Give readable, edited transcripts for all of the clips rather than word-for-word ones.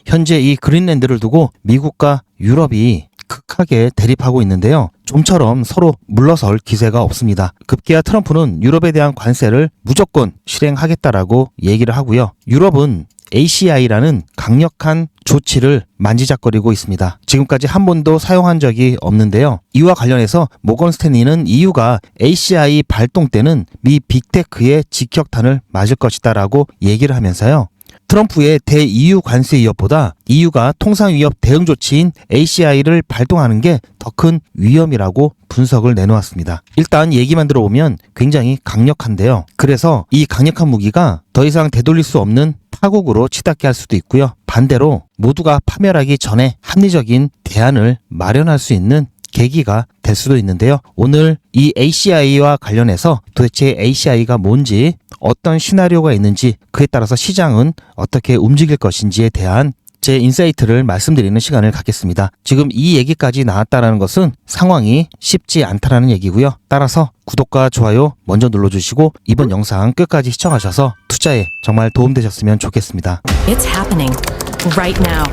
현재 이 그린랜드를 두고 미국과 유럽이 극하게 대립하고 있는데요. 좀처럼 서로 물러설 기세가 없습니다. 급기야 트럼프는 유럽에 대한 관세를 무조건 실행하겠다라고 얘기를 하고요. 유럽은 ACI라는 강력한 조치를 만지작거리고 있습니다. 지금까지 한 번도 사용한 적이 없는데요. 이와 관련해서 모건 스탠리는 EU가 ACI 발동 때는 미 빅테크의 직격탄을 맞을 것이다라고 얘기를 하면서요. 트럼프의 대-EU 관세 위협보다 EU가 통상 위협 대응 조치인 ACI를 발동하는 게 더 큰 위험이라고 분석을 내놓았습니다. 일단 얘기만 들어보면 굉장히 강력한데요. 그래서 이 강력한 무기가 더 이상 되돌릴 수 없는 파국으로 치닫게 할 수도 있고요. 반대로 모두가 파멸하기 전에 합리적인 대안을 마련할 수 있는 계기가 될 수도 있는데요. 오늘 이 ACI와 관련해서 도대체 ACI가 뭔지, 어떤 시나리오가 있는지, 그에 따라서 시장은 어떻게 움직일 것인지에 대한 제 인사이트를 말씀드리는 시간을 갖겠습니다. 지금 이 얘기까지 나왔다라는 것은 상황이 쉽지 않다라는 얘기고요. 따라서 구독과 좋아요 먼저 눌러주시고 이번 영상 끝까지 시청하셔서 투자에 정말 도움되셨으면 좋겠습니다. It's happening right now.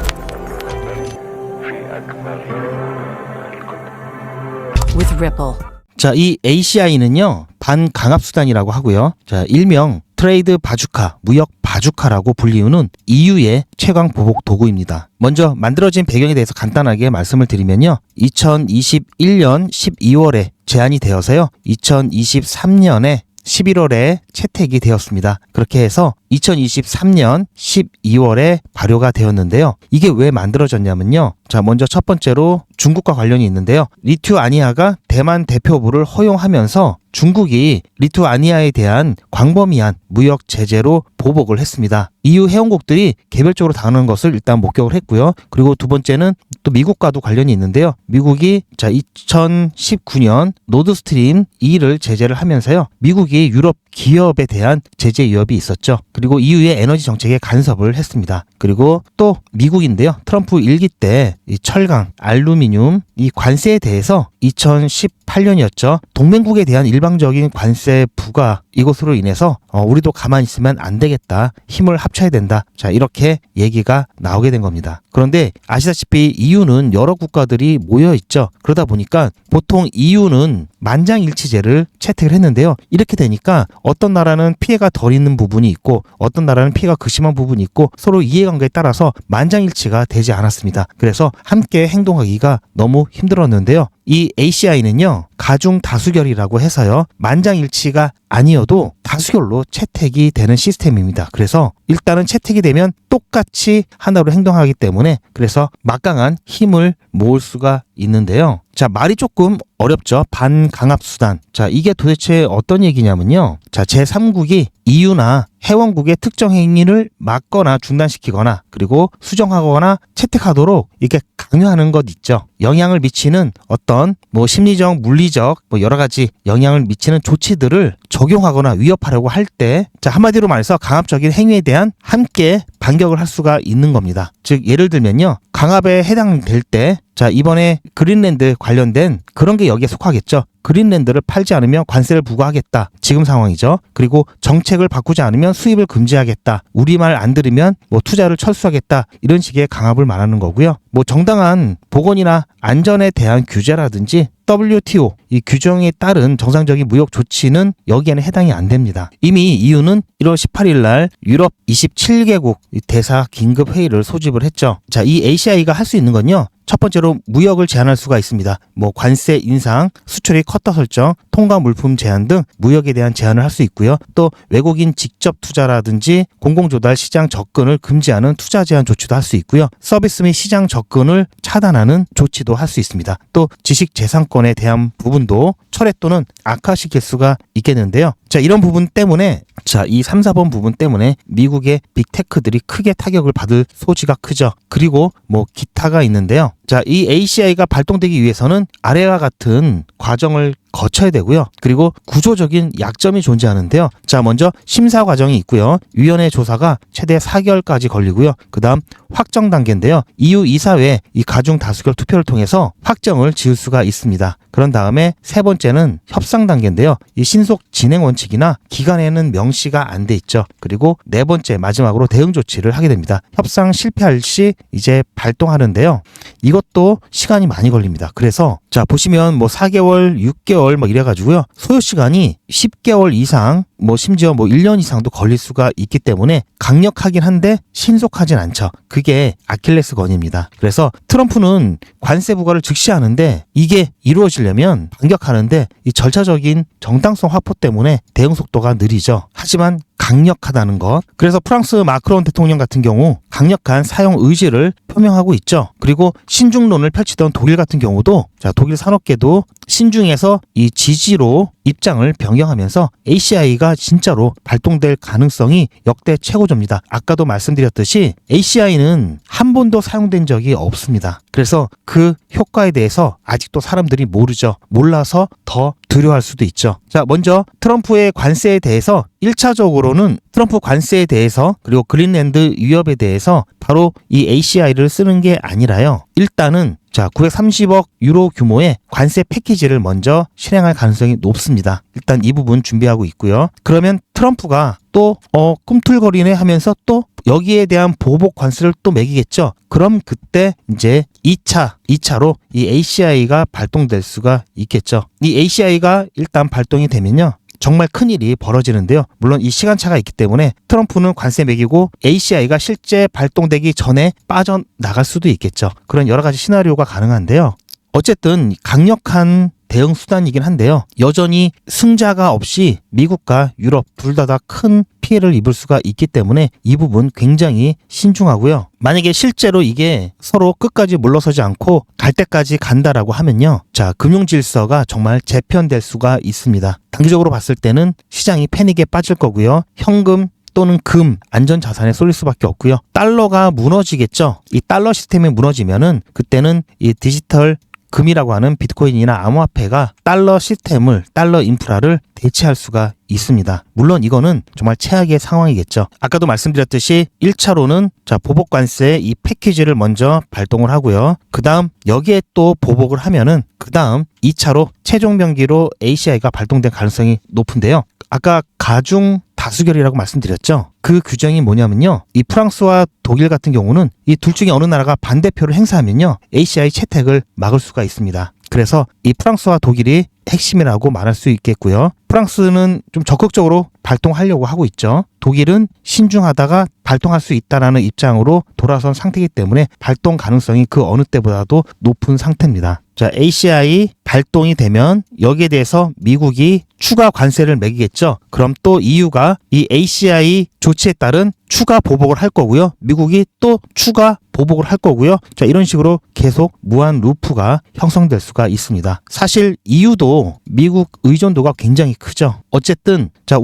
With Ripple. 자, 이 ACI는요, 반강압수단이라고 하고요. 자, 일명 트레이드 바주카, 무역 바주카라고 불리우는 EU의 최강 보복 도구입니다. 먼저 만들어진 배경에 대해서 간단하게 말씀을 드리면요. 2021년 12월에 제안이 되어서요. 2023년에 11월에 채택이 되었습니다. 그렇게 해서 2023년 12월에 발효가 되었는데요. 이게 왜 만들어졌냐면요. 자, 먼저 첫 번째로 중국과 관련이 있는데요. 리투아니아가 대만 대표부를 허용하면서 중국이 리투아니아에 대한 광범위한 무역 제재로 보복을 했습니다. EU 회원국들이 개별적으로 당하는 것을 일단 목격을 했고요. 그리고 두 번째는 또 미국과도 관련이 있는데요. 미국이 2019년 노드스트림 2를 제재를 하면서요. 미국이 유럽 기업에 대한 제재 위협이 있었죠. 그리고 EU의 에너지 정책에 간섭을 했습니다. 그리고 또 미국인데요. 트럼프 1기 때 이 철강, 알루미늄 이 관세에 대해서 2018년이었죠. 동맹국에 대한 일방적인 관세 부과 이것으로 인해서 우리도 가만히 있으면 안 되겠다. 힘을 합쳐야 된다. 자, 이렇게 얘기가 나오게 된 겁니다. 그런데 아시다시피 EU는 여러 국가들이 모여 있죠. 그러다 보니까 보통 EU는 만장일치제를 채택을 했는데요. 이렇게 되니까 어떤 나라는 피해가 덜 있는 부분이 있고 어떤 나라는 피해가 극심한 부분이 있고 서로 이해관계에 따라서 만장일치가 되지 않았습니다. 그래서 함께 행동하기가 너무 힘들었는데요. 이 ACI는요, 가중 다수결이라고 해서요, 만장일치가 아니어도 다수결로 채택이 되는 시스템입니다. 그래서 일단은 채택이 되면 똑같이 하나로 행동하기 때문에 그래서 막강한 힘을 모을 수가 있는데요. 자, 말이 조금 어렵죠. 반강압수단. 자, 이게 도대체 어떤 얘기냐면요. 자, 제3국이 EU나 회원국의 특정 행위를 막거나 중단시키거나 그리고 수정하거나 채택하도록 이렇게 강요하는 것 있죠. 영향을 미치는 어떤 심리적, 물리적 여러 가지 영향을 미치는 조치들을 적용하거나 위협하려고 할 때, 자, 한마디로 말해서 강압적인 행위에 대한 함께 반격을 할 수가 있는 겁니다. 즉, 예를 들면요. 강압에 해당될 때, 자, 이번에 그린랜드 관련된 그런 게 여기에 속하겠죠. 그린랜드를 팔지 않으면 관세를 부과하겠다. 지금 상황이죠. 그리고 정책을 바꾸지 않으면 수입을 금지하겠다. 우리 말 안 들으면 투자를 철수하겠다. 이런 식의 강압을 말하는 거고요. 정당한 보건이나 안전에 대한 규제라든지 WTO 이 규정에 따른 정상적인 무역 조치는 여기에는 해당이 안 됩니다. 이미 EU는 1월 18일 날 유럽 27개국 대사 긴급 회의를 소집을 했죠. 자, 이 ACI가 할 수 있는 건요. 첫 번째로 무역을 제한할 수가 있습니다. 관세 인상, 수출입 커터 설정, 통과 물품 제한 등 무역에 대한 제한을 할 수 있고요. 또 외국인 직접 투자라든지 공공조달 시장 접근을 금지하는 투자 제한 조치도 할 수 있고요. 서비스 및 시장 접근을 차단하는 조치도 할 수 있습니다. 또 지식 재산권에 대한 부분도 철회 또는 악화시킬 수가 있겠는데요. 자, 이런 부분 때문에 이 3, 4번 부분 때문에 미국의 빅테크들이 크게 타격을 받을 소지가 크죠. 그리고 기타가 있는데요. 자, 이 ACI가 발동되기 위해서는 아래와 같은 과정을 거쳐야 되고요. 그리고 구조적인 약점이 존재하는데요. 자, 먼저 심사 과정이 있고요. 위원회 조사가 최대 4개월까지 걸리고요. 그 다음 확정 단계인데요. EU 이사회 이 가중 다수결 투표를 통해서 확정을 지을 수가 있습니다. 그런 다음에 세 번째는 협상 단계인데요. 이 신속 진행 원칙이나 기간에는 명시가 안 돼 있죠. 그리고 네 번째 마지막으로 대응 조치를 하게 됩니다. 협상 실패할 시 이제 발동하는데요. 이것도 시간이 많이 걸립니다. 그래서 자, 보시면 뭐 4개월, 6개월 뭐 이래가지고요. 소요 시간이 10개월 이상, 뭐 심지어 뭐 1년 이상도 걸릴 수가 있기 때문에 강력하긴 한데 신속하진 않죠. 그게 아킬레스건입니다. 그래서 트럼프는 관세 부과를 즉시 하는데 이게 이루어지려면 반격하는데 이 절차적인 정당성 확보 때문에 대응 속도가 느리죠. 하지만 강력하다는 것. 그래서 프랑스 마크론 대통령 같은 경우 강력한 사용 의지를 표명하고 있죠. 그리고 신중론을 펼치던 독일 같은 경우도 자, 독일 산업계도 신중해서 이 지지로 입장을 변경하면서 ACI가 진짜로 발동될 가능성이 역대 최고조입니다. 아까도 말씀드렸듯이 ACI는 한 번도 사용된 적이 없습니다. 그래서 그 효과에 대해서 아직도 사람들이 모르죠. 몰라서 더 두려워할 수도 있죠. 자, 먼저 트럼프의 관세에 대해서 1차적으로는 트럼프 관세에 대해서 그리고 그린랜드 위협에 대해서 바로 이 ACI를 쓰는 게 아니라요. 일단은 자, 930억 유로 규모의 관세 패키지를 먼저 실행할 가능성이 높습니다. 일단 이 부분 준비하고 있고요. 그러면 트럼프가 또 꿈틀거리네 하면서 또 여기에 대한 보복 관세를 또 매기겠죠. 그럼 그때 이제 2차로 이 ACI가 발동될 수가 있겠죠. 이 ACI가 일단 발동이 되면요. 정말 큰일이 벌어지는데요. 물론 이 시간차가 있기 때문에 트럼프는 관세 매기고 ACI가 실제 발동되기 전에 빠져나갈 수도 있겠죠. 그런 여러 가지 시나리오가 가능한데요. 어쨌든 강력한 대응 수단이긴 한데요. 여전히 승자가 없이 미국과 유럽 둘 다 큰 피해를 입을 수가 있기 때문에 이 부분 굉장히 신중하고요. 만약에 실제로 이게 서로 끝까지 물러서지 않고 갈 때까지 간다라고 하면요. 자, 금융 질서가 정말 재편될 수가 있습니다. 단기적으로 봤을 때는 시장이 패닉에 빠질 거고요. 현금 또는 금, 안전자산에 쏠릴 수밖에 없고요. 달러가 무너지겠죠. 이 달러 시스템이 무너지면은 그때는 이 디지털 금이라고 하는 비트코인이나 암호화폐가 달러 시스템을, 달러 인프라를 대체할 수가 있습니다. 물론 이거는 정말 최악의 상황이겠죠. 아까도 말씀드렸듯이 1차로는 자, 보복 관세 이 패키지를 먼저 발동을 하고요. 그 다음 여기에 또 보복을 하면은 그 다음 2차로 최종 병기로 ACI가 발동될 가능성이 높은데요. 아까 가중 다수결이라고 말씀드렸죠. 그 규정이 뭐냐면요. 이 프랑스와 독일 같은 경우는 이 둘 중에 어느 나라가 반대표를 행사하면요. ACI 채택을 막을 수가 있습니다. 그래서 이 프랑스와 독일이 핵심이라고 말할 수 있겠고요. 프랑스는 좀 적극적으로 발동하려고 하고 있죠. 독일은 신중하다가 발동할 수 있다라는 입장으로 돌아선 상태이기 때문에 발동 가능성이 그 어느 때보다도 높은 상태입니다. 자, ACI 발동이 되면 여기에 대해서 미국이 추가 관세를 매기겠죠. 그럼 또 EU가 이 ACI 조치에 따른 추가 보복을 할 거고요. 미국이 또 추가 보복을 할 거고요. 자, 이런 식으로 계속 무한 루프가 형성될 수가 있습니다. 사실 EU도 미국 의존도가 굉장히 크죠. 어쨌든 자,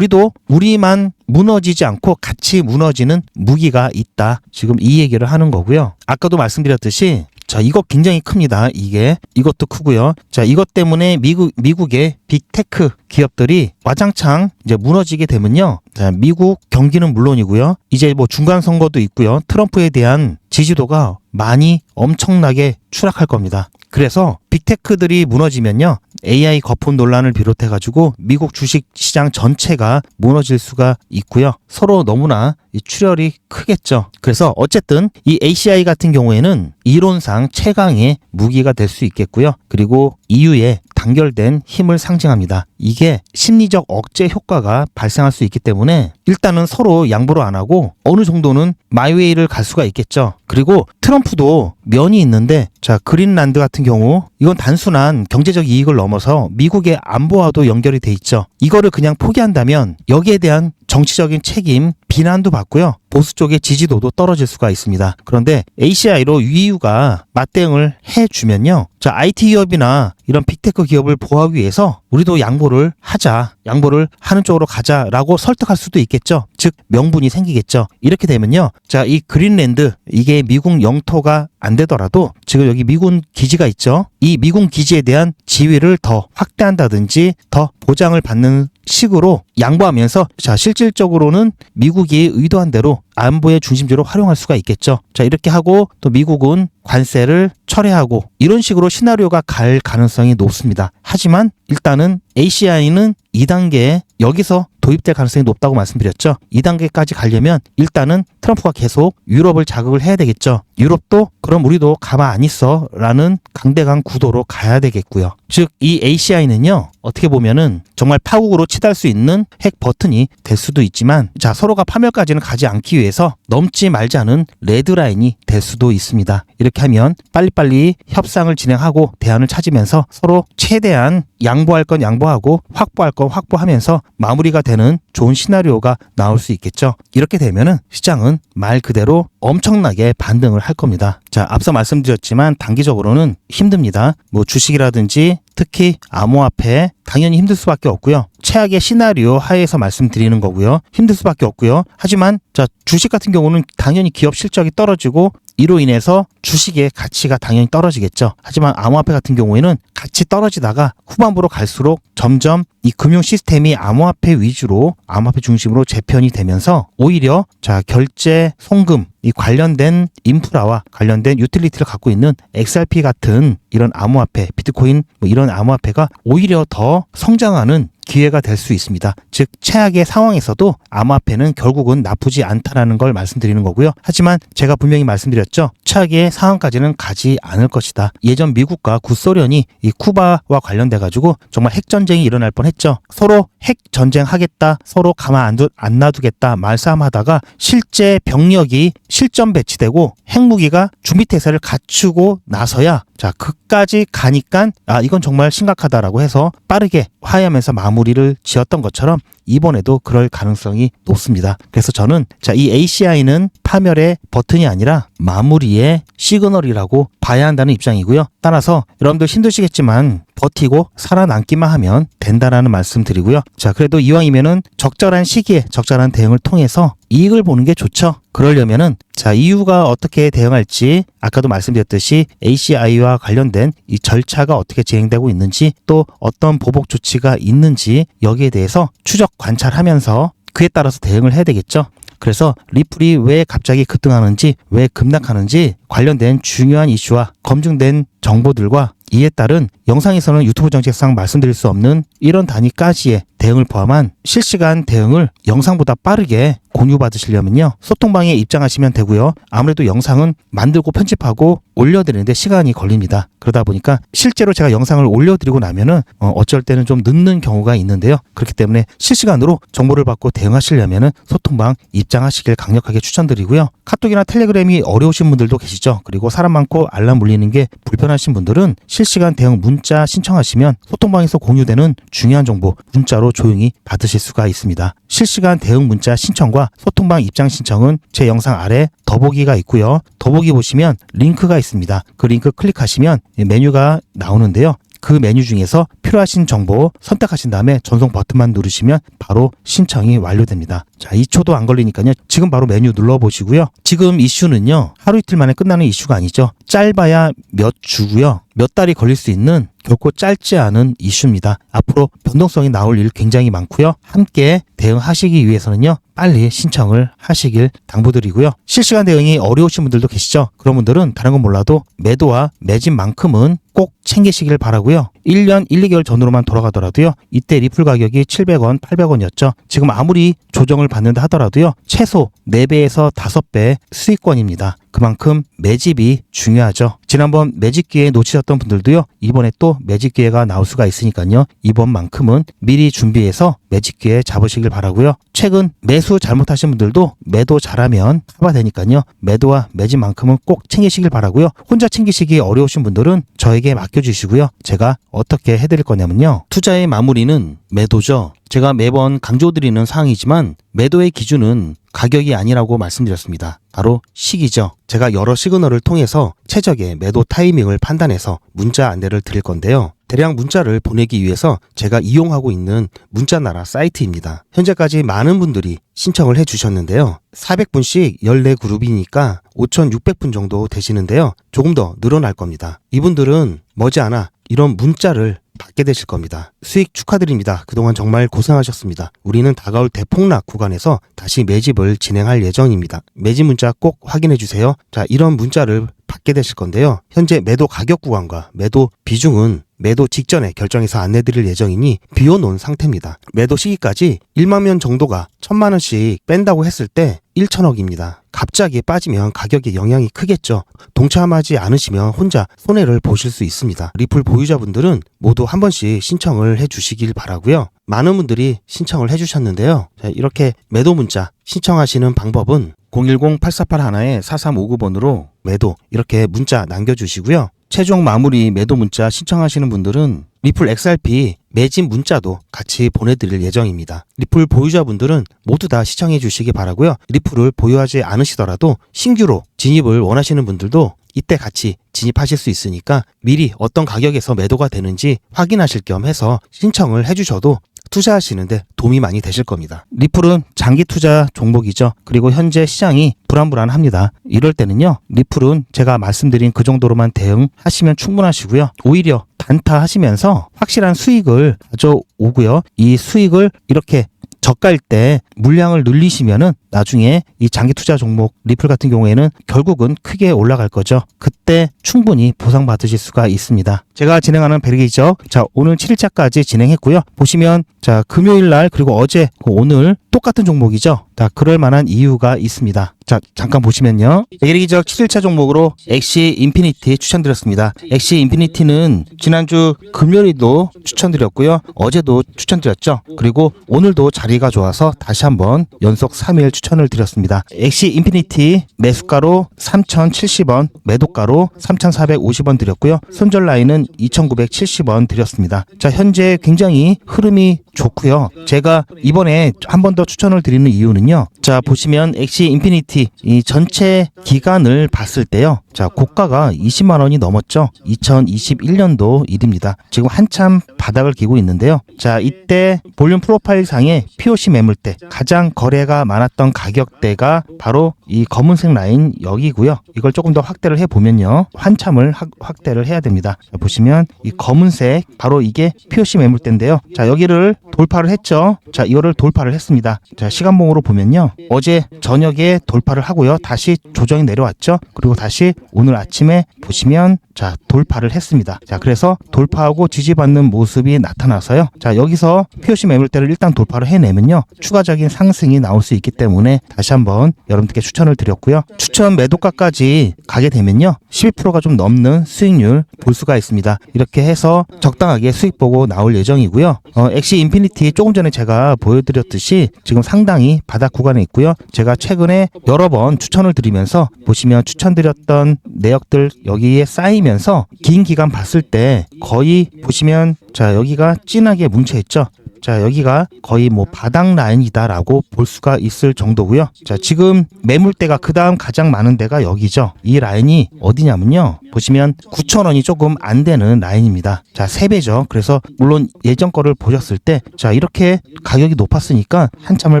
우리만 무너지지 않고 같이 무너지는 무기가 있다. 지금 이 얘기를 하는 거고요. 아까도 말씀드렸듯이 자, 이거 굉장히 큽니다. 이것도 크고요. 자, 이것 때문에 미국의 빅테크 기업들이 와장창 이제 무너지게 되면요. 자, 미국 경기는 물론이고요. 이제 뭐 중간 선거도 있고요. 트럼프에 대한 지지도가 많이 엄청나게 추락할 겁니다. 그래서 빅테크들이 무너지면요. AI 거품 논란을 비롯해가지고 미국 주식 시장 전체가 무너질 수가 있고요. 서로 너무나 이 출혈이 크겠죠. 그래서 어쨌든 이 ACI 같은 경우에는 이론상 최강의 무기가 될 수 있겠고요. 그리고 EU의 단결된 힘을 상징합니다. 이게 심리적 억제 효과가 발생할 수 있기 때문에 일단은 서로 양보를 안 하고 어느 정도는 마이웨이를 갈 수가 있겠죠. 그리고 트럼프도 면이 있는데 자, 그린란드 같은 경우 이건 단순한 경제적 이익을 넘어서 미국의 안보와도 연결이 돼 있죠. 이거를 그냥 포기한다면 여기에 대한 정치적인 책임, 비난도 받고요. 보수 쪽의 지지도도 떨어질 수가 있습니다. 그런데 ACI로 EU가 맞대응을 해주면요. 자, IT 기업이나 이런 빅테크 기업을 보호하기 위해서 우리도 양보를 하자, 양보를 하는 쪽으로 가자라고 설득할 수도 있겠죠. 즉 명분이 생기겠죠. 이렇게 되면요. 자, 이 그린랜드, 이게 미국 영토가 안 되더라도 지금 여기 미군 기지가 있죠. 이 미군 기지에 대한 지위를 더 확대한다든지 더 보장을 받는 식으로 양보하면서, 자, 실질적으로는 미국이 의도한 대로 안보의 중심지로 활용할 수가 있겠죠. 자, 이렇게 하고 또 미국은 관세를 철회하고 이런 식으로 시나리오가 갈 가능성이 높습니다. 하지만 일단은 ACI는 2단계에 여기서 도입될 가능성이 높다고 말씀드렸죠. 2단계까지 가려면 일단은 트럼프가 계속 유럽을 자극을 해야 되겠죠. 유럽도 그럼 우리도 가만 안 있어 라는 강대강 구도로 가야 되겠고요. 즉 이 ACI는요, 어떻게 보면은 정말 파국으로 치달 수 있는 핵 버튼이 될 수도 있지만, 자, 서로가 파멸까지는 가지 않기 위해서 넘지 말자는 레드라인이 될 수도 있습니다. 이렇게 하면 빨리빨리 협상을 진행하고 대안을 찾으면서 서로 최대한 양보할 건 양보하고 확보할 건 확보하면서 마무리가 되는 좋은 시나리오가 나올 수 있겠죠. 이렇게 되면은 시장은 말 그대로 엄청나게 반등을 할 겁니다. 자, 앞서 말씀드렸지만 단기적으로는 힘듭니다. 뭐 주식이라든지 특히 암호화폐 당연히 힘들 수밖에 없고요. 최악의 시나리오 하에서 말씀드리는 거고요. 힘들 수밖에 없고요. 하지만 자, 주식 같은 경우는 당연히 기업 실적이 떨어지고 이로 인해서 주식의 가치가 당연히 떨어지겠죠. 하지만 암호화폐 같은 경우에는 같이 떨어지다가 후반부로 갈수록 점점 이 금융 시스템이 암호화폐 위주로, 암호화폐 중심으로 재편이 되면서 오히려 자, 결제, 송금, 이 관련된 인프라와 관련된 유틸리티를 갖고 있는 XRP 같은 이런 암호화폐, 비트코인 뭐 이런 암호화폐가 오히려 더 성장하는 기회가 될 수 있습니다. 즉 최악의 상황에서도 암호화폐는 결국은 나쁘지 않다라는 걸 말씀드리는 거고요. 하지만 제가 분명히 말씀드렸죠. 최악의 상황까지는 가지 않을 것이다. 예전 미국과 구소련이 이 쿠바와 관련돼 가지고 정말 핵전쟁이 일어날 뻔했죠. 서로 핵전쟁 하겠다, 서로 가만 안 놔두겠다 말싸움하다가 실제 병력이 실전 배치되고 핵무기가 준비태세를 갖추고 나서야 자, 그까지 가니까 이건 정말 심각하다라고 해서 빠르게 화해하면서 마무리를 지었던 것처럼 이번에도 그럴 가능성이 높습니다. 그래서 저는 자, 이 ACI는 파멸의 버튼이 아니라 마무리의 시그널이라고 봐야 한다는 입장이고요. 따라서 여러분들 힘드시겠지만 버티고 살아남기만 하면 된다라는 말씀 드리고요. 자, 그래도 이왕이면은 적절한 시기에 적절한 대응을 통해서 이익을 보는 게 좋죠. 그러려면은 자, EU가 어떻게 대응할지 아까도 말씀드렸듯이 ACI와 관련된 이 절차가 어떻게 진행되고 있는지 또 어떤 보복 조치가 있는지 여기에 대해서 추적 관찰하면서 그에 따라서 대응을 해야 되겠죠. 그래서 리플이 왜 갑자기 급등하는지, 왜 급락하는지 관련된 중요한 이슈와 검증된 정보들과 이에 따른 영상에서는 유튜브 정책상 말씀드릴 수 없는 이런 단위까지의 대응을 포함한 실시간 대응을 영상보다 빠르게 공유받으시려면요, 소통방에 입장하시면 되고요. 아무래도 영상은 만들고 편집하고 올려드리는데 시간이 걸립니다. 그러다 보니까 실제로 제가 영상을 올려드리고 나면은 어쩔 때는 좀 늦는 경우가 있는데요. 그렇기 때문에 실시간으로 정보를 받고 대응하시려면은 소통방 입장하시길 강력하게 추천드리고요. 카톡이나 텔레그램이 어려우신 분들도 계시죠. 그리고 사람 많고 알람 울리는 게 불편하신 분들은 실시간 대응 문자 신청하시면 소통방에서 공유되는 중요한 정보 문자로 조용히 받으실 수가 있습니다. 실시간 대응 문자 신청과 소통방 입장 신청은 제 영상 아래 더보기가 있고요. 더보기 보시면 링크가 있습니다. 그 링크 클릭하시면 메뉴가 나오는데요. 그 메뉴 중에서 필요하신 정보 선택하신 다음에 전송 버튼만 누르시면 바로 신청이 완료됩니다. 자, 2초도 안 걸리니까요. 지금 바로 메뉴 눌러보시고요. 지금 이슈는요, 하루 이틀 만에 끝나는 이슈가 아니죠. 짧아야 몇 주고요. 몇 달이 걸릴 수 있는 결코 짧지 않은 이슈입니다. 앞으로 변동성이 나올 일 굉장히 많고요. 함께 대응하시기 위해서는요, 빨리 신청을 하시길 당부드리고요. 실시간 대응이 어려우신 분들도 계시죠. 그런 분들은 다른 건 몰라도 매도와 매집만큼은 꼭 챙기시길 바라고요. 1년 1, 2개월 전으로만 돌아가더라도요, 이때 리플 가격이 700원, 800원이었죠. 지금 아무리 조정을 받는다 하더라도요, 최소 4배에서 5배 수익권입니다. 그만큼 매집이 중요하죠. 지난번 매집 기회 놓치셨던 분들도요, 이번에 또 매집 기회가 나올 수가 있으니까요, 이번만큼은 미리 준비해서 매집 기회 잡으시길 바라고요. 최근 매수 잘못하신 분들도 매도 잘하면 커버 되니까요, 매도와 매집만큼은 꼭 챙기시길 바라고요. 혼자 챙기시기 어려우신 분들은 저에게 맡겨주시고요. 제가 어떻게 해드릴 거냐면요, 투자의 마무리는 매도죠. 제가 매번 강조드리는 사항이지만 매도의 기준은 가격이 아니라고 말씀드렸습니다. 바로 시기죠. 제가 여러 시그널을 통해서 최적의 매도 타이밍을 판단해서 문자 안내를 드릴 건데요. 대량 문자를 보내기 위해서 제가 이용하고 있는 문자나라 사이트입니다. 현재까지 많은 분들이 신청을 해주셨는데요. 400분씩 14그룹이니까 5,600분 정도 되시는데요. 조금 더 늘어날 겁니다. 이분들은 머지않아 이런 문자를 받게 되실 겁니다. 수익 축하드립니다. 그동안 정말 고생하셨습니다. 우리는 다가올 대폭락 구간에서 다시 매집을 진행할 예정입니다. 매집 문자 꼭 확인해 주세요. 자, 이런 문자를 받게 되실 건데요. 현재 매도 가격 구간과 매도 비중은 매도 직전에 결정해서 안내드릴 예정이니 비워놓은 상태입니다. 매도 시기까지 1만 명 정도가 1,000만 원씩 뺀다고 했을 때 1천억입니다. 갑자기 빠지면 가격에 영향이 크겠죠. 동참하지 않으시면 혼자 손해를 보실 수 있습니다. 리플 보유자분들은 모두 한 번씩 신청을 해주시길 바라고요. 많은 분들이 신청을 해주셨는데요. 자, 이렇게 매도 문자 신청하시는 방법은 010-8481-4359번으로 매도 이렇게 문자 남겨주시고요. 최종 마무리 매도 문자 신청하시는 분들은 리플 XRP 매집 문자도 같이 보내드릴 예정입니다. 리플 보유자분들은 모두 다 시청해 주시기 바라고요. 리플을 보유하지 않으시더라도 신규로 진입을 원하시는 분들도 이때 같이 진입하실 수 있으니까 미리 어떤 가격에서 매도가 되는지 확인하실 겸 해서 신청을 해주셔도 투자하시는데 도움이 많이 되실 겁니다. 리플은 장기 투자 종목이죠. 그리고 현재 시장이 불안합니다. 이럴 때는요, 리플은 제가 말씀드린 그 정도로만 대응하시면 충분하시고요. 오히려 단타 하시면서 확실한 수익을 가져오고요. 이 수익을 이렇게 저가일 때 물량을 늘리시면은 나중에 이 장기 투자 종목 리플 같은 경우에는 결국은 크게 올라갈 거죠. 그때 충분히 보상받으실 수가 있습니다. 제가 진행하는 베리게이죠. 자, 오늘 7일차까지 진행했고요. 보시면 자, 금요일 날 그리고 어제 오늘 똑같은 종목이죠. 자, 그럴 만한 이유가 있습니다. 자, 잠깐 보시면요. 베리기적 7일차 종목으로 엑시 인피니티 추천드렸습니다. 엑시 인피니티는 지난주 금요일도 추천드렸고요. 어제도 추천드렸죠. 그리고 오늘도 자리가 좋아서 다시 한번 연속 3일 추천을 드렸습니다. 엑시 인피니티 매수가로 3,070원, 매도가로 3,450원 드렸고요. 손절 라인은 2,970원 드렸습니다. 자, 현재 굉장히 흐름이 좋고요. 제가 이번에 한 번 더 추천을 드리는 이유는요. 자, 보시면 엑시 인피니티 이 전체 기간을 봤을 때요. 자, 고가가 20만 원이 넘었죠. 2021년도 일입니다. 지금 한참 바닥을 기고 있는데요. 자, 이때 볼륨 프로파일 상의 POC 매물대 가장 거래가 많았던 가격대가 바로 이 검은색 라인 여기고요. 이걸 조금 더 확대를 해보면요. 한참을 확대를 해야 됩니다. 자, 보시면 이 검은색 바로 이게 POC 매물대인데요. 자, 여기를 돌파를 했죠. 자, 이거를 돌파를 했습니다. 자, 시간봉으로 보면요. 어제 저녁에 돌파를 하고요. 다시 조정이 내려왔죠. 그리고 다시 오늘 아침에 보시면 자, 돌파를 했습니다. 자, 그래서 돌파하고 지지받는 모습이 나타나서요. 자, 여기서 POC 매물대를 일단 돌파를 해내면요. 추가적인 상승이 나올 수 있기 때문에 다시 한번 여러분들께 추천을 드렸고요. 추천 매도가까지 가게 되면요. 12%가 좀 넘는 수익률 볼 수가 있습니다. 이렇게 해서 적당하게 수익 보고 나올 예정이고요. 엑시 인피니티 조금 전에 제가 보여드렸듯이 지금 상당히 바닥 구간에 있고요. 제가 최근에 여러 번 추천을 드리면서 보시면 추천드렸던 내역들 여기에 쌓이면서 긴 기간 봤을 때 거의 보시면 자, 여기가 진하게 뭉쳐있죠. 자, 여기가 거의 뭐 바닥 라인이다라고 볼 수가 있을 정도고요. 자, 지금 매물대가 그 다음 가장 많은 데가 여기죠. 이 라인이 어디냐면요. 보시면 9,000원이 조금 안 되는 라인입니다. 자, 3배죠. 그래서 물론 예전 거를 보셨을 때 자, 이렇게 가격이 높았으니까 한참을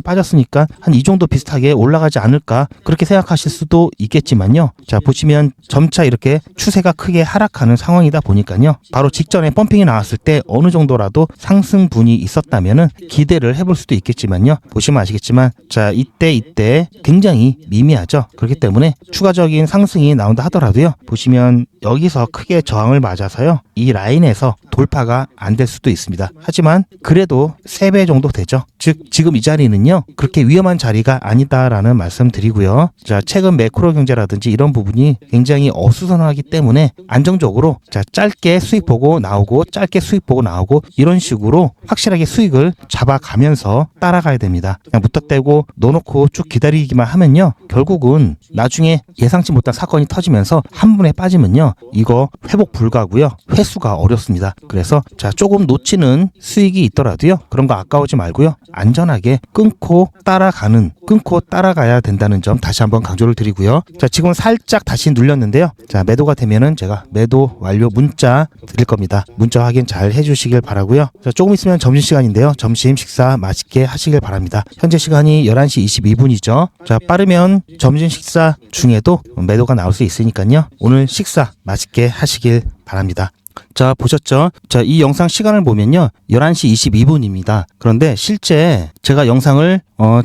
빠졌으니까 한 이 정도 비슷하게 올라가지 않을까 그렇게 생각하실 수도 있겠지만요. 자, 보시면 점차 이렇게 추세가 크게 하락하는 상황이다 보니까요. 바로 직전에 펌핑이 나왔을 때 어느 정도라도 상승분이 있었다면은 기대를 해볼 수도 있겠지만요. 보시면 아시겠지만 자, 이때 굉장히 미미하죠. 그렇기 때문에 추가적인 상승이 나온다 하더라도요. 보시면 여기서 크게 저항을 맞아서요. 이 라인에서 돌파가 안 될 수도 있습니다. 하지만 그래도 3배 정도 되죠. 즉 지금 이 자리는요. 그렇게 위험한 자리가 아니다라는 말씀 드리고요. 자, 최근 매크로 경제라든지 이런 부분이 굉장히 어수선하기 때문에 안정적으로 자, 짧게 수익 보고 나오고 짧게 수익 보고 나오고 이런 식으로 확실하게 수익을 잡아가면서 따라가야 됩니다. 그냥 무턱대고 넣어놓고 쭉 기다리기만 하면요. 결국은 나중에 예상치 못한 사건이 터지면서 한 분에 빠지면요. 이거 회복 불가고요. 회수가 어렵습니다. 그래서 자, 조금 놓치는 수익이 있더라도요. 그런 거 아까우지 말고요. 안전하게 끊고 따라가야 된다는 점 다시 한번 강조를 드리고요. 자, 지금 살짝 다시 눌렸는데요. 자, 매도가 되면은 제가 매도 완료 문자 드릴 겁니다. 문자 확인 잘 해주시길 바라고요. 자, 조금 있으면 점심시간인데요. 점심 식사 맛있게 하시길 바랍니다. 현재 시간이 11시 22분이죠. 자, 빠르면 점심 식사 중에도 매도가 나올 수 있으니까요. 오늘 식사 맛있게 하시길 바랍니다. 자, 보셨죠? 자, 이 영상 시간을 보면요. 11시 22분입니다. 그런데 실제 제가 영상을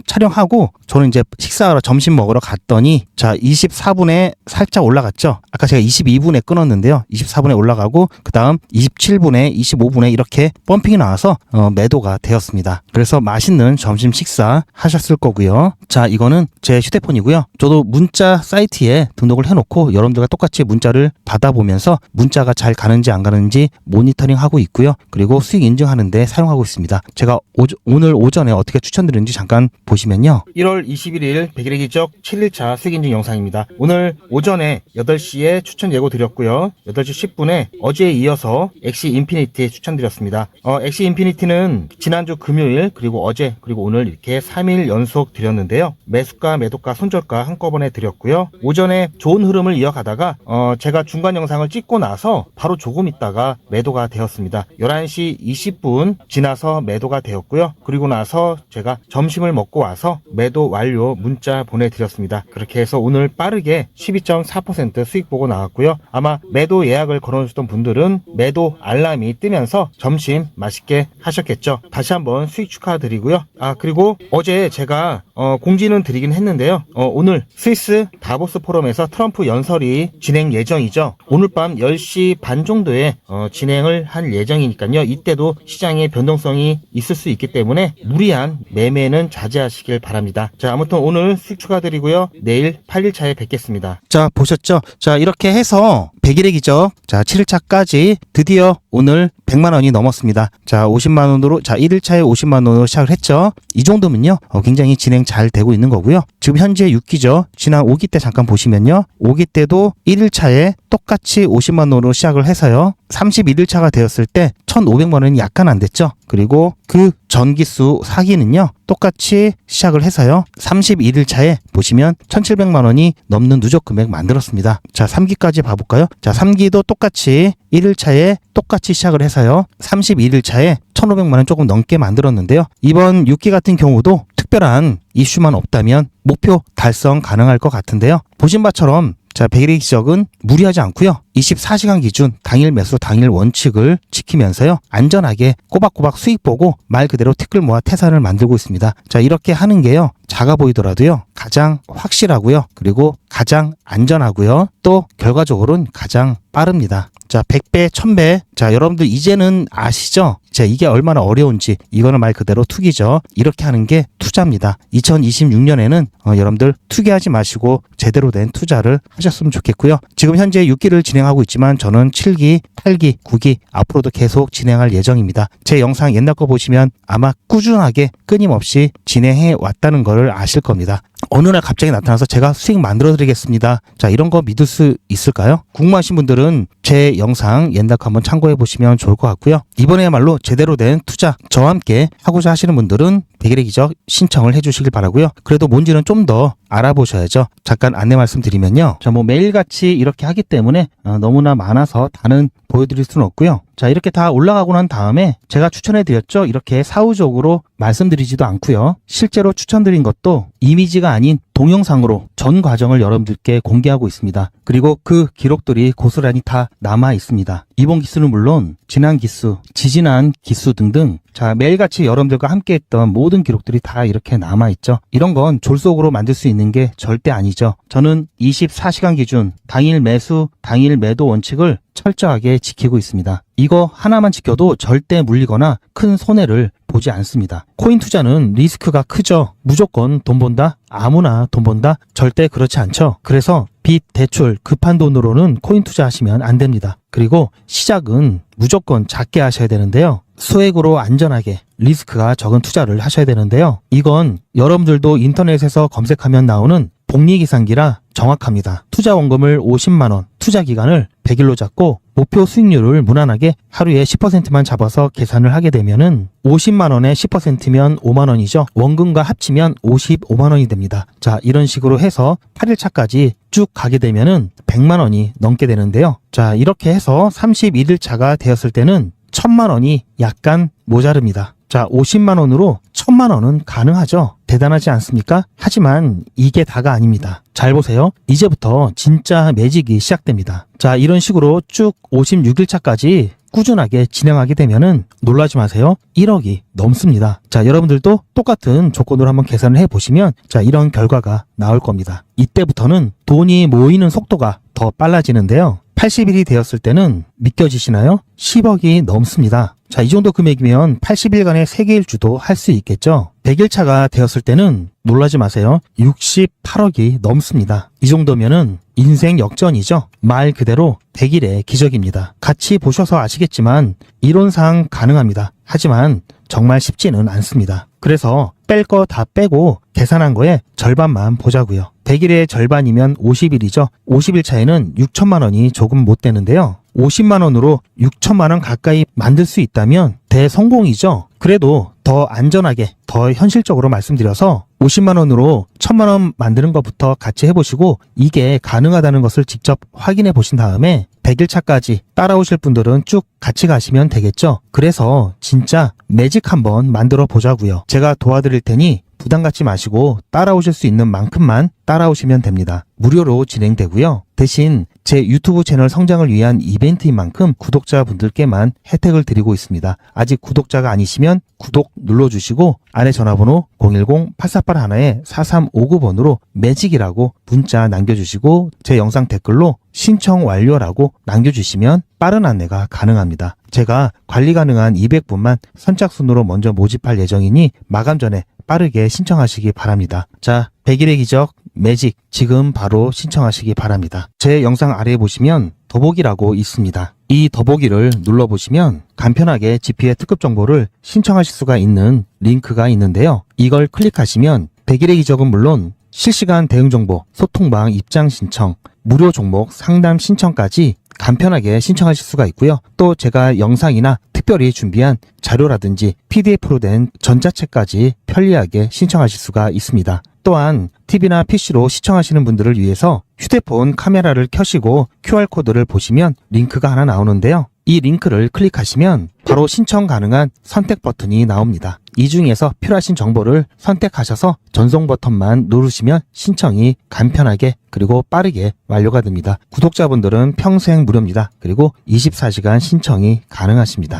촬영하고 저는 이제 식사하러 점심 먹으러 갔더니 자, 24분에 살짝 올라갔죠. 아까 제가 22분에 끊었는데요. 24분에 올라가고 그다음 27분에 25분에 이렇게 펌핑이 나와서 매도가 되었습니다. 그래서 맛있는 점심 식사 하셨을 거고요. 자, 이거는 제 휴대폰이고요. 저도 문자 사이트에 등록을 해놓고 여러분들과 똑같이 문자를 받아보면서 문자가 잘 가는지 안 가는지 모니터링하고 있고요. 그리고 수익 인증하는데 사용하고 있습니다. 제가 오늘 오전에 어떻게 추천드리는지 잠깐 보시면요. 1월 21일 백일의 기적 7일차 수익 인증 영상입니다. 오늘 오전에 8시에 추천 예고 드렸고요. 8시 10분에 어제에 이어서 엑시 인피니티 추천드렸습니다. 엑시 인피니티는 지난주 금요일 그리고 어제 그리고 오늘 이렇게 3일 연속 드렸는데요. 매수가 매도가 손절가 한꺼번에 드렸고요. 오전에 좋은 흐름을 이어가다가 제가 중간 영상을 찍고 나서 바로 조금 있다가 매도가 되었습니다. 11시 20분 지나서 매도가 되었고요. 그리고 나서 제가 점심을 먹고 와서 매도 완료 문자 보내드렸습니다. 그렇게 해서 오늘 빠르게 12.4% 수익 보고 나왔고요. 아마 매도 예약을 걸어주셨던 분들은 매도 알람이 뜨면서 점심 맛있게 하셨겠죠. 다시 한번 수익 축하드리고요. 그리고 어제 제가 공지는 드리긴 했는데요. 오늘 스위스 다보스 포럼에서 트럼프 연설이 진행 예정이죠. 오늘 밤 10시 반 정도에 진행을 할 예정이니까요. 이때도 시장의 변동성이 있을 수 있기 때문에 무리한 매매는 자제하시길 바랍니다. 자, 아무튼 오늘 수익 축하드리고요. 내일 8일차에 뵙겠습니다. 자, 보셨죠? 자, 이렇게 해서 100일의 기적 자, 7일차까지 드디어 오늘 100만 원이 넘었습니다. 자, 50만 원으로 자, 1일차에 50만 원으로 시작을 했죠. 이 정도면요. 굉장히 진행 잘 되고 있는 거고요. 지금 현재 6기죠. 지난 5기 때 잠깐 보시면요. 5기 때도 1일차에 똑같이 50만 원으로 시작을 해서요. 31일차가 되었을 때 1,500만 원이 약간 안 됐죠. 그리고 그 전기수 4기는요. 똑같이 시작을 해서요. 31일차에 보시면 1,700만 원이 넘는 누적 금액 만들었습니다. 자, 3기까지 봐볼까요? 자, 3기도 똑같이 1일차에 똑같이 시작을 해서요. 31일차에 1,500만 원 조금 넘게 만들었는데요. 이번 6기 같은 경우도 특별한 이슈만 없다면 목표 달성 가능할 것 같은데요. 보신 바처럼 자, 100일의 기적은 무리하지 않고요. 24시간 기준 당일 매수 당일 원칙을 지키면서요. 안전하게 꼬박꼬박 수익 보고 말 그대로 티끌 모아 태산을 만들고 있습니다. 자, 이렇게 하는 게요. 작아 보이더라도요. 가장 확실하고요. 그리고 가장 안전하고요. 또 결과적으로는 가장 빠릅니다. 자, 100배, 1000배. 자, 여러분들 이제는 아시죠? 자, 이게 얼마나 어려운지. 이거는 말 그대로 투기죠. 이렇게 하는 게 투자입니다. 2026년에는 여러분들 투기하지 마시고 제대로 된 투자를 하셨으면 좋겠고요. 지금 현재 6기를 진행하고 있지만 저는 7기, 8기, 9기 앞으로도 계속 진행할 예정입니다. 제 영상 옛날 거 보시면 아마 꾸준하게 끊임없이 진행해 왔다는 거를 아실 겁니다. 어느 날 갑자기 나타나서 제가 수익 만들어 드리겠습니다. 자, 이런 거 믿을 수 있을까요? 궁금하신 분들은 제 영상 옛날 거 한번 참고해 보시면 좋을 것 같고요. 이번에야말로 제대로 된 투자 저와 함께 하고자 하시는 분들은 100일의 기적 신청을 해 주시길 바라고요. 그래도 뭔지는 좀 더 알아보셔야죠. 잠깐 안내 말씀드리면요. 자, 뭐 매일같이 이렇게 하기 때문에 너무나 많아서 다는 보여드릴 수는 없고요. 자, 이렇게 다 올라가고 난 다음에 제가 추천해 드렸죠. 이렇게 사후적으로 말씀드리지도 않고요. 실제로 추천드린 것도 이미지가 아닌 동영상으로 전 과정을 여러분들께 공개하고 있습니다. 그리고 그 기록들이 고스란히 다 남아 있습니다. 이번 기수는 물론 지난 기수, 지지난 기수 등등 자, 매일같이 여러분들과 함께 했던 모든 기록들이 다 이렇게 남아있죠. 이런 건 졸속으로 만들 수 있는 게 절대 아니죠. 저는 24시간 기준 당일 매수, 당일 매도 원칙을 철저하게 지키고 있습니다. 이거 하나만 지켜도 절대 물리거나 큰 손해를 보지 않습니다. 코인 투자는 리스크가 크죠. 무조건 돈 번다? 아무나 돈 번다? 절대 그렇지 않죠. 그래서 빚, 대출, 급한 돈으로는 코인 투자하시면 안 됩니다. 그리고 시작은 무조건 작게 하셔야 되는데요. 소액으로 안전하게 리스크가 적은 투자를 하셔야 되는데요. 이건 여러분들도 인터넷에서 검색하면 나오는 복리계산기라 정확합니다. 투자 원금을 50만원, 투자 기간을 100일로 잡고 목표 수익률을 무난하게 하루에 10%만 잡아서 계산을 하게 되면은 50만원에 10%면 5만원이죠. 원금과 합치면 55만원이 됩니다. 자, 이런 식으로 해서 8일차까지 쭉 가게 되면은 100만원이 넘게 되는데요. 자, 이렇게 해서 31일차가 되었을 때는 1000만원이 약간 모자릅니다. 자, 50만원으로 1000만원은 가능하죠. 대단하지 않습니까? 하지만 이게 다가 아닙니다. 잘 보세요. 이제부터 진짜 매직이 시작됩니다. 자, 이런 식으로 쭉 56일차까지 꾸준하게 진행하게 되면은 놀라지 마세요. 1억이 넘습니다. 자, 여러분들도 똑같은 조건으로 한번 계산을 해보시면 자, 이런 결과가 나올 겁니다. 이때부터는 돈이 모이는 속도가 더 빨라지는데요. 80일이 되었을 때는 믿겨지시나요? 10억이 넘습니다. 자, 이 정도 금액이면 80일간의 세계일주도 할 수 있겠죠. 100일차가 되었을 때는 놀라지 마세요. 68억이 넘습니다. 이 정도면은 인생 역전이죠. 말 그대로 100일의 기적입니다. 같이 보셔서 아시겠지만 이론상 가능합니다. 하지만 정말 쉽지는 않습니다. 그래서 뺄 거 다 빼고 계산한 거에 절반만 보자고요. 100일의 절반이면 50일이죠. 50일 차에는 6천만 원이 조금 못 되는데요. 50만 원으로 6천만 원 가까이 만들 수 있다면 대성공이죠. 그래도 더 안전하게, 더 현실적으로 말씀드려서 50만 원으로 1000만 원 만드는 것부터 같이 해보시고 이게 가능하다는 것을 직접 확인해 보신 다음에 100일 차까지 따라오실 분들은 쭉 같이 가시면 되겠죠. 그래서 진짜 매직 한번 만들어 보자고요. 제가 도와드릴 테니 부담 갖지 마시고 따라오실 수 있는 만큼만 따라오시면 됩니다. 무료로 진행되고요. 대신 제 유튜브 채널 성장을 위한 이벤트인 만큼 구독자분들께만 혜택을 드리고 있습니다. 아직 구독자가 아니시면 구독 눌러주시고 아래 전화번호 010-8481-4359번으로 매직이라고 문자 남겨주시고 제 영상 댓글로 신청 완료라고 남겨주시면 빠른 안내가 가능합니다. 제가 관리 가능한 200분만 선착순으로 먼저 모집할 예정이니 마감 전에 빠르게 신청하시기 바랍니다. 자, 100일의 기적 매직 지금 바로 신청하시기 바랍니다. 제 영상 아래에 보시면 더보기라고 있습니다. 이 더보기를 눌러보시면 간편하게 GP의 특급 정보를 신청하실 수가 있는 링크가 있는데요. 이걸 클릭하시면 100일의 기적은 물론 실시간 대응 정보, 소통방 입장 신청, 무료 종목 상담 신청까지 간편하게 신청하실 수가 있고요. 또 제가 영상이나 특별히 준비한 자료라든지 PDF로 된 전자책까지 편리하게 신청하실 수가 있습니다. 또한 TV나 PC로 시청하시는 분들을 위해서 휴대폰 카메라를 켜시고 QR코드를 보시면 링크가 하나 나오는데요. 이 링크를 클릭하시면 바로 신청 가능한 선택 버튼이 나옵니다. 이 중에서 필요하신 정보를 선택하셔서 전송 버튼만 누르시면 신청이 간편하게 그리고 빠르게 완료가 됩니다. 구독자분들은 평생 무료입니다. 그리고 24시간 신청이 가능하십니다.